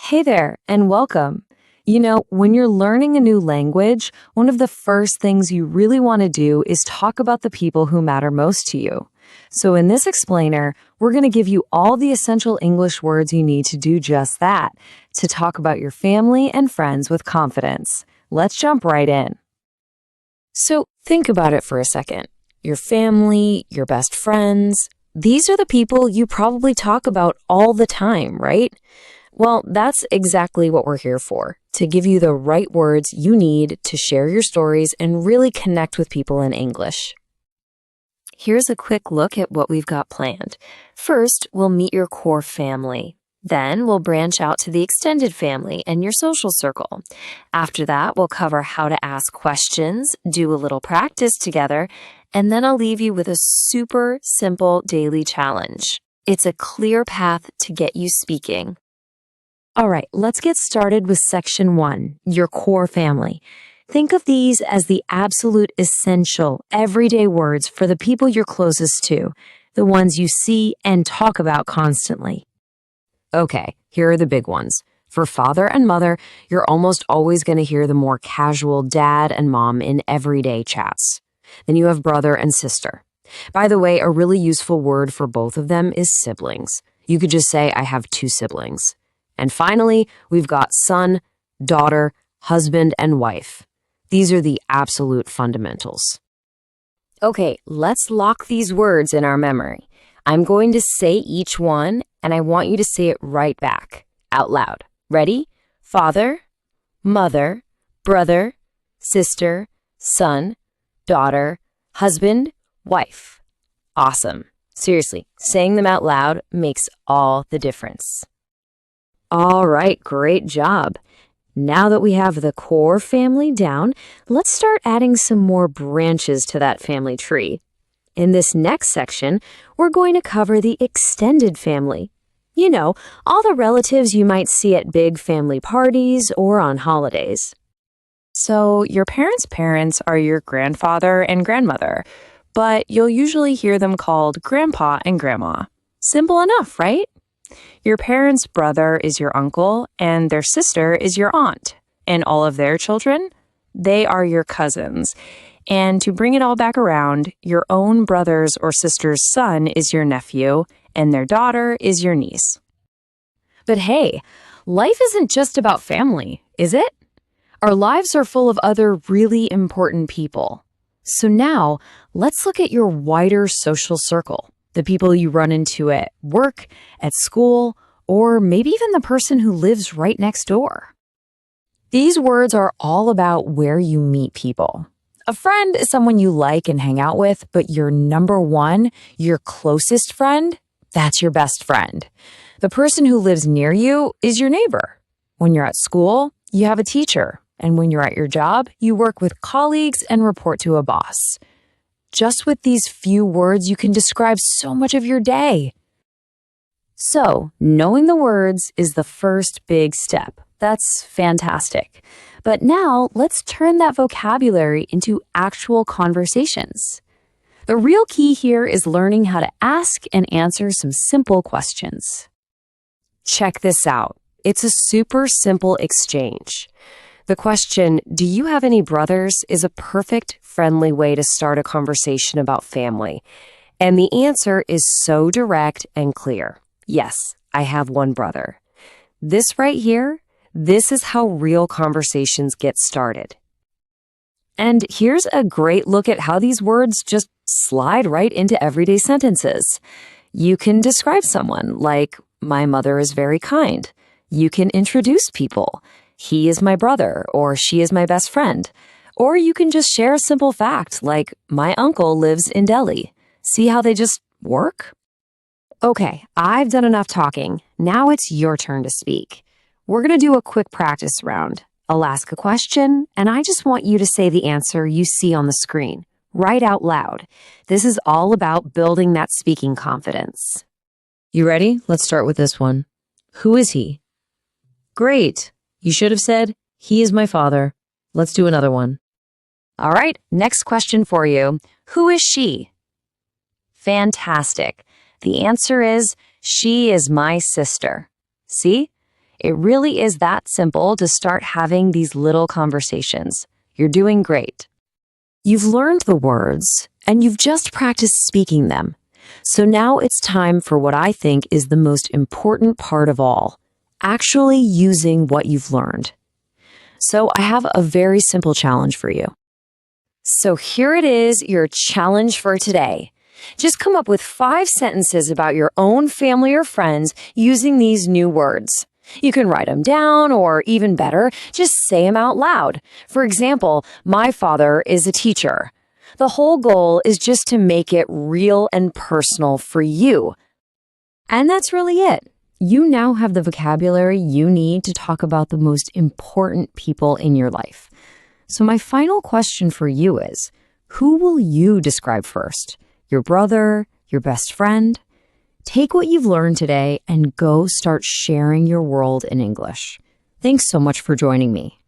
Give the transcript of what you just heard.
Hey there, and welcome. When you're learning a new language, one of the first things you really want to do is talk about the people who matter most to you. So in this explainer, we're going to give you all the essential English words you need to do just that, to talk about your family and friends with confidence. Let's jump right in. So think about it for a second. Your family, your best friends, these are the people you probably talk about all the time, right? Well, that's exactly what we're here for, to give you the right words you need to share your stories and really connect with people in English. Here's a quick look at what we've got planned. First, we'll meet your core family. Then we'll branch out to the extended family and your social circle. After that, we'll cover how to ask questions, do a little practice together, and then I'll leave you with a super simple daily challenge. It's a clear path to get you speaking. All right, let's get started with section 1, your core family. Think of these as the absolute essential, everyday words for the people you're closest to, the ones you see and talk about constantly. Okay, here are the big ones. For father and mother, you're almost always going to hear the more casual dad and mom in everyday chats. Then you have brother and sister. By the way, a really useful word for both of them is siblings. You could just say, I have 2 siblings. And finally, we've got son, daughter, husband, and wife. These are the absolute fundamentals. Okay, let's lock these words in our memory. I'm going to say each one, and I want you to say it right back, out loud. Ready? Father, mother, brother, sister, son, daughter, husband, wife. Awesome. Seriously, saying them out loud makes all the difference. All right, great job. Now that we have the core family down, let's start adding some more branches to that family tree. In this next section, we're going to cover the extended family. You know, all the relatives you might see at big family parties or on holidays. So your parents' parents are your grandfather and grandmother, but you'll usually hear them called grandpa and grandma. Simple enough, right? Your parents' brother is your uncle, and their sister is your aunt. And all of their children, they are your cousins. And to bring it all back around, your own brother's or sister's son is your nephew, and their daughter is your niece. But hey, life isn't just about family, is it? Our lives are full of other really important people. So now, let's look at your wider social circle. The people you run into at work, at school, or maybe even the person who lives right next door. These words are all about where you meet people. A friend is someone you like and hang out with, but your number one, your closest friend, that's your best friend. The person who lives near you is your neighbor. When you're at school, you have a teacher. And when you're at your job, you work with colleagues and report to a boss. Just with these few words, you can describe so much of your day. So, knowing the words is the first big step. That's fantastic. But now, let's turn that vocabulary into actual conversations. The real key here is learning how to ask and answer some simple questions. Check this out. It's a super simple exchange. The question, do you have any brothers, is a perfect, friendly way to start a conversation about family. And the answer is so direct and clear. Yes, I have one brother. This right here, this is how real conversations get started. And here's a great look at how these words just slide right into everyday sentences. You can describe someone like, my mother is very kind. You can introduce people. He is my brother, or she is my best friend. Or you can just share a simple fact like, my uncle lives in Delhi. See how they just work? Okay, I've done enough talking. Now it's your turn to speak. We're going to do a quick practice round. I'll ask a question, and I just want you to say the answer you see on the screen, right out loud. This is all about building that speaking confidence. You ready? Let's start with this one. Who is he? Great. You should have said, he is my father. Let's do another one. All right, next question for you. Who is she? Fantastic. The answer is, she is my sister. See? It really is that simple to start having these little conversations. You're doing great. You've learned the words, and you've just practiced speaking them. So now it's time for what I think is the most important part of all, actually using what you've learned. So I have a very simple challenge for you. So here it is, your challenge for today. Just come up with 5 sentences about your own family or friends using these new words. You can write them down, or even better, just say them out loud. For example, my father is a teacher. The whole goal is just to make it real and personal for you. And that's really it. You now have the vocabulary you need to talk about the most important people in your life. So my final question for you is, who will you describe first? Your brother? Your best friend? Take what you've learned today and go start sharing your world in English. Thanks so much for joining me.